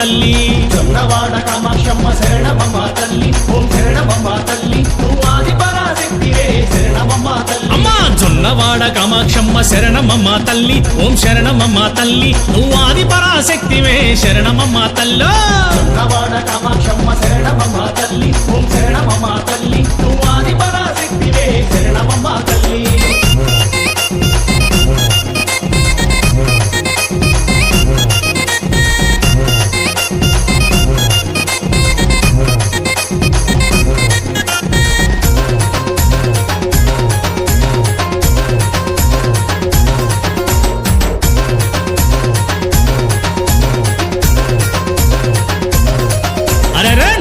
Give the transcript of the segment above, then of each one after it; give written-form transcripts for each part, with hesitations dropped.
తల్లి జొన్నవాడ కామాక్షమ్మ శరణమమ్మ తల్లి ఓం శరణమమ్మ తల్లి నువ్వు ఆది పరాశక్తివే శరణమమ్మ తల్లి అమ్మా జొన్నవాడ కామాక్షమ్మ శరణమమ్మ తల్లి ఓం శరణమమ్మ తల్లి నువ్వు ఆది పరాశక్తివే శరణమమ్మ తల్లో జొన్నవాడ కామాక్షమ్మ శరణమమ్మ తల్లి ఓం శరణమమ్మ తల్లి నువ్వు ఆది పరాశక్తివే శరణమమ్మ తల్లి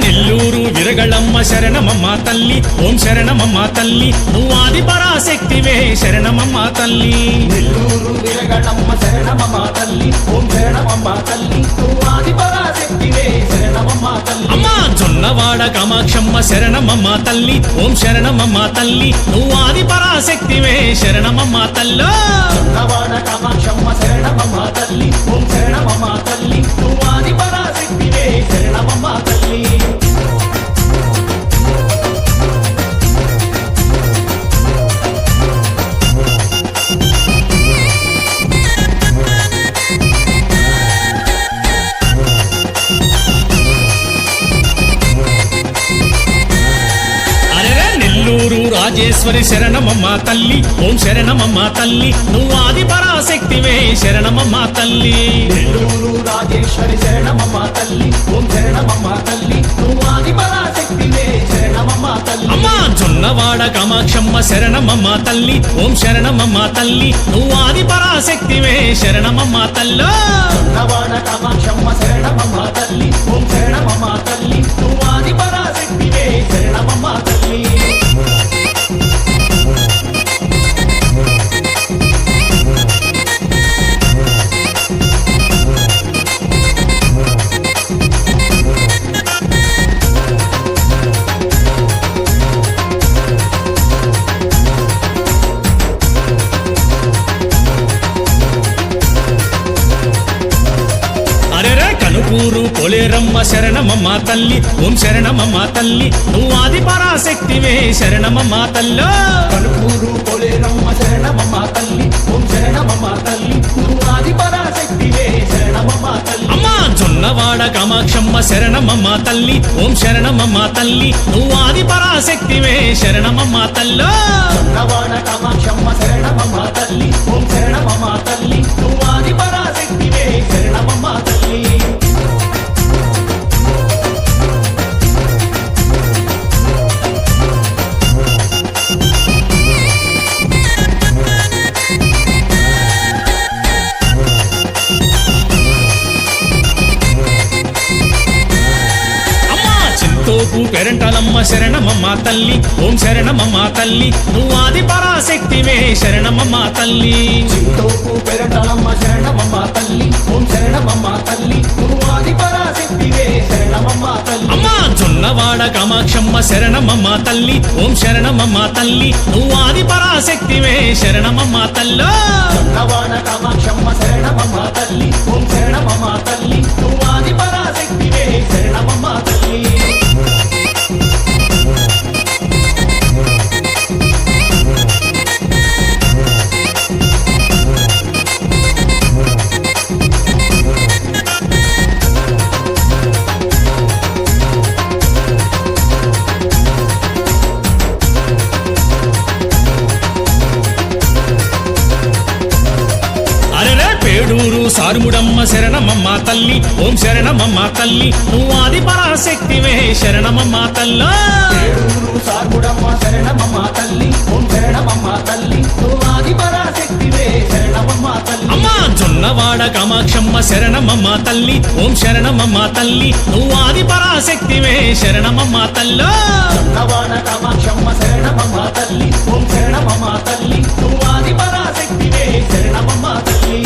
నెల్లూరు విరగళమ్మ శరణమమ్మ తల్లి ఓం శరణమమ్మ తల్లి నువ్వు ఆది పరాశక్తివే శరణమమ్మ తల్లి నెల్లూరు విరగడమ్మ శరణమమ్మ తల్లి ఓం శరణమమ్మ తల్లి నువ్వు ఆది పరాశక్తివే శరణమమ్మ తల్లి అమ్మా జొన్నవాడ కామాక్షమ్మ శరణమమ్మ తల్లి ఓం శరణమమ్మ తల్లి నువ్వు ఆది పరాశక్తివే శరణమమ్మ తల్లో జొన్నవాడ కామాక్షమ్మ శరణమమ్మ తల్లి ఓం శరణమమ్మ తల్లి నువ్వు ఆది పరాశక్తివే శరణమమ్మ తల్లి నెల్లూరు రాజేశ్వరి శరణమమ్మ తల్లి ఓం శరణమమ్మ తల్లి నువ్వు ఆది పరాశక్తివే శరణమమ్మ తల్లి నెల్లూరు రాజేశ్వరి శరణమమ్మ తల్లి ఓం శరణమమ్మ తల్లి నువ్వు ఆది పరాశక్తివే శరణమమ్మ తల్లి అమ్మా జొన్నవాడ కామాక్షమ్మ శరణమమ్మ తల్లి ఓం శరణమమ్మ తల్లి నువ్వు ఆది పరాశక్తివే శరణమమ్మ తల్లో జొన్నవాడ కామాక్షమ్మ శరణమమ్మ తల్లి ఓం శరణమమ్మ తల్లి నువ్వు ఆది పరాశక్తివే శరణమమ్మ తల్లి కనుపూరు కొలేరమ్మ శరణమమ్మ తల్లి ఓం శరణమమ్మ తల్లి నువ్వు ఆది పరాశక్తివే శరణమమ్మ తల్లో కనుపూరు కొలేరమ్మ శరణమమ్మ తల్లి ఓం శరణమమ్మ తల్లి నువ్వు ఆది పరాశక్తివే శరణమమ్మ తల్లి అమ్మా జొన్నవాడ కామాక్షమ్మ శరణమమ్మ తల్లి ఓం శరణమమ్మ తల్లి నువ్వు ఆది పరాశక్తివే శరణమమ్మ తల్లో జొన్నవాడ కామాక్షమ్మ శరణమమ్మ తల్లి ఓం శరణమమ్మ తల్లి నువ్వు ఆది పరాశక్తివే శరణమమ్మ తల్లి తోపు పెరంటలమ్మ శరణమమ్మ తల్లి ఓం శరణమమ్మ తల్లి నువ్వు ఆది పరాశక్తివే శరణమమ్మ తల్లి చింతోపు పెరటలమ్మ శరణమమ్మ తల్లి ఓం శరణమమ్మ తల్లి నువ్వు ఆది పరాశక్తివే శరణమమ్మ తల్లి అమ్మా జొన్నవాడ కామాక్షమ్మ శరణమమ్మ తల్లి ఓం శరణమమ్మ తల్లి నువ్వు ఆది పరాశక్తివే శరణమమ్మ తల్లో జొన్నవాడ కామాక్షమ్మ శరణమమ్మ తల్లి ఓం శరణమమ్మ తల్లి నువ్వు ఆది పరాశక్తివే శరణమమ్మ తల్లి పేడూరు సారుముడమ్మ శరణమమ్మ తల్లి ఓం శరణమమ్మ తల్లి నువ్వు ఆది పరాశక్తివే శరణమమ్మ తల్లో ఏడూరు సార్గుడమ్మ శరణమమ్మ తల్లి ఓం శరణమమ్మ తల్లి నువ్వు ఆది పరాశక్తివే శరణమమ్మ తల్లి అమ్మా జొన్నవాడ కామాక్షమ్మ శరణమమ్మ తల్లి ఓం శరణమమ్మ తల్లి నువ్వు ఆది పరాశక్తివే శరణమమ్మ తల్లో జొన్నవాడ కామాక్షమ్మ శరణమమ్మ తల్లి ఓం శరణమమ్మ తల్లి నువ్వు ఆది పరాశక్తివే శరణమమ్మ తల్లి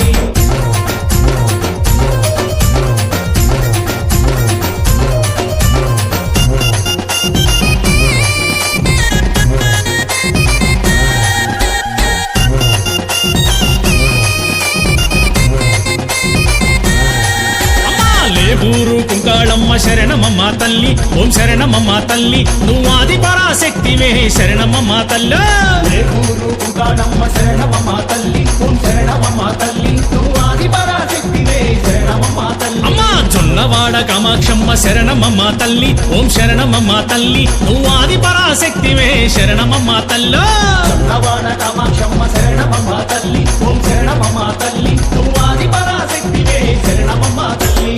కుంకాళమ్మ శరణమమ్మ తల్లి ఓం శరణమమ్మ తల్లి నువ్వు ఆది పరాశక్తివే శరణమమ్మ తల్లి రేగూరు కుంకాళమ్మ శరణమమ్మ తల్లి ఓం శరణమమ్మ తల్లి నువ్వు ఆది పరాశక్తివే శరణమమ్మ తల్లి అమ్మా జొన్నవాడ కామాక్షమ్మ శరణమమ్మ తల్లి ఓం శరణమమ్మ తల్లి నువ్వు ఆది పరాశక్తివే శరణమమ్మ తల్లి చన్నవాడ కామాక్షమ్మ శరణమమ్మ తల్లి ఓం శరణమమ్మ తల్లి నువ్వు ఆది పరాశక్తివే శరణమమ్మ తల్లి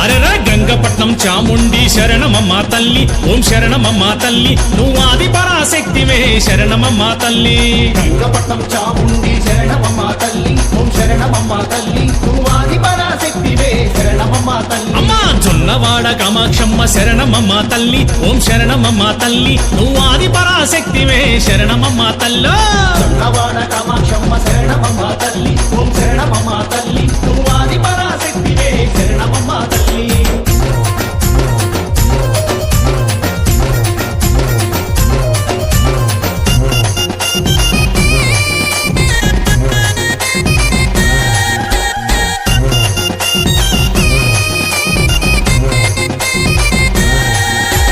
అరెరా గంగపట్నం చాముండి శరణమమ్మ తల్లి ఓం శరణమమ్మ తల్లి నువ్వు ఆది పరాశక్తివే శరణమమ్మ తల్లి గంగపట్నం చాముండి శరణమమ్మ తల్లి ఓం శరణమమ్మ తల్లి నువ్వు ఆది పరాశక్తివే శరణమమ్మ తల్లి అమ్మా జొన్నవాడ కామాక్షమ్మ శరణమమ్మ తల్లి ఓం శరణమమ్మ తల్లి నువ్వు ఆది పరాశక్తివే శరణమమ్మ తల్లి చన్నవాడ కామాక్షమ్మ శరణమమ్మ తల్లి ఓం శరణమమ్మ తల్లి నువ్వు ఆది పరాశక్తివే శరణమమ్మ తల్లి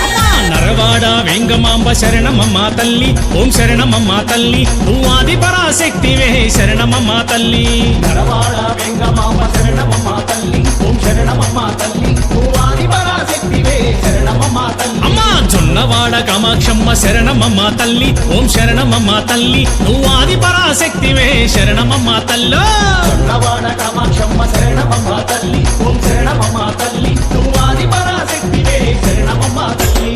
అమ్మా నరవాడ వెంగమాంబ శరణమమ్మ తల్లి ఓం శరణమమ్మ తల్లి నువ్వు ఆది పరాశక్తివే శరణమమ్మ తల్లి నరవాడ వెంగమామ శరణమమ్మ తల్లి ఓం శరణమమ్మ తల్లి నువ్వు ఆది పరాశక్తివే శరణమమ్మ తల్లి అమ్మా జొన్నవాడ కామాక్షమ్మ శరణమమ్మ తల్లి ఓం శరణమమ్మ తల్లి నువ్వు ఆది పరాశక్తివే శరణమమ్మ తల్లి చన్నవాడ కామాక్షమ్మ శరణమమ్మ తల్లి ఓం శరణమమ్మ తల్లి నువ్వు ఆది పరాశక్తివే శరణమమ్మ తల్లి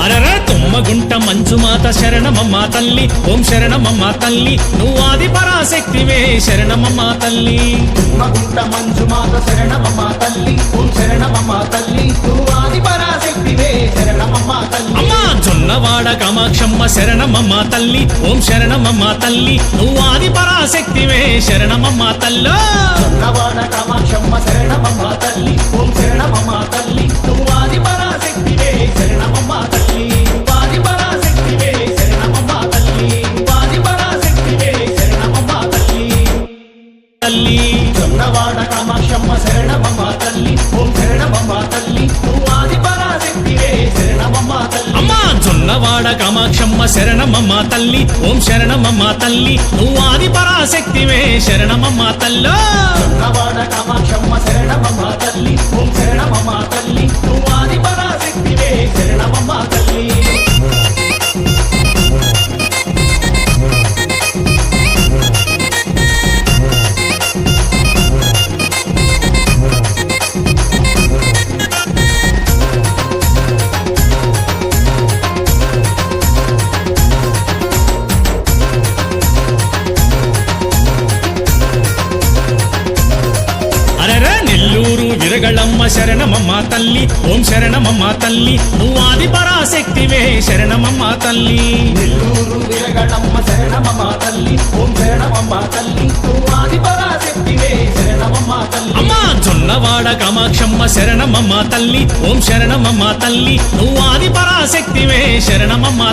అరరా తుమ్మగుంట మంజుమాత శరణమమ్మ తల్లి ఓం శరణమమ్మ తల్లి నువ్వు ఆది పరాశక్తివే శరణమమ్మ తల్లి తుమ్మగుంట మంజుమాత శరణమమ్మ తల్లి ఓం శరణమమ్మ తల్లి నువ్వు ఆది పరాశక్తివే శరణమమ్మ తల్లి అమ్మా జొన్నవాడ కామాక్షమ్మ శరణమమ్మ తల్లి ఓం శరణమమ్మ తల్లి నువ్వు ఆది పరాశక్తివే శరణమమ్మ తల్లి చన్నవాడ కామాక్షమ్మ శరణమమ్మ తల్లి ఓం శరణమమ్మ తల్లి నువ్వు ఆది పరాశక్తివే శరణమమ్మ తల్లి ఆది పరాశక్తివే శరణమమ్మ తల్లి ఆది పరాశక్తివే శరణమమ్మ తల్లి తల్లి చన్నవాడ కామాక్షమ్మ శరణమమ్మ తల్లి ఓం శరణమమ్మ తల్లి నువ్వు ఆది పరాశక్తివే శరణమమ్మ తల్లి అమ్మా జొన్నవాడ కామాక్షమ్మ శరణమమ్మ తల్లి ఓం శరణమమ్మ తల్లి నువ్వు ఆది పరాశక్తివే శరణమమ్మ తల్లి చన్నవాడ కామాక్షమ్మ శరణమమ్మ తల్లి ఓం శరణమమ్మ తల్లి నువ్వు ఆది పరాశక్తివే శరణమమ్మ తల్లి అరెరా నెల్లూరు విరగళమ్మ శరణమమ్మ తల్లి ఓం శరణమమ్మ తల్లి నువ్వు ఆది పరాశక్తివే శరణమమ్మ తల్లి నెల్లూరు విరగడమ్మ శరణమమ్మ తల్లి ఓం శరణమమ్మ తల్లి నువ్వు ఆది పరాశక్తివే శరణమమ్మ తల్లి అమ్మా జొన్నవాడ కామాక్షమ్మ శరణమమ్మ తల్లి ఓం శరణమమ్మ తల్లి నువ్వు ఆది పరాశక్తివే శరణమమ్మ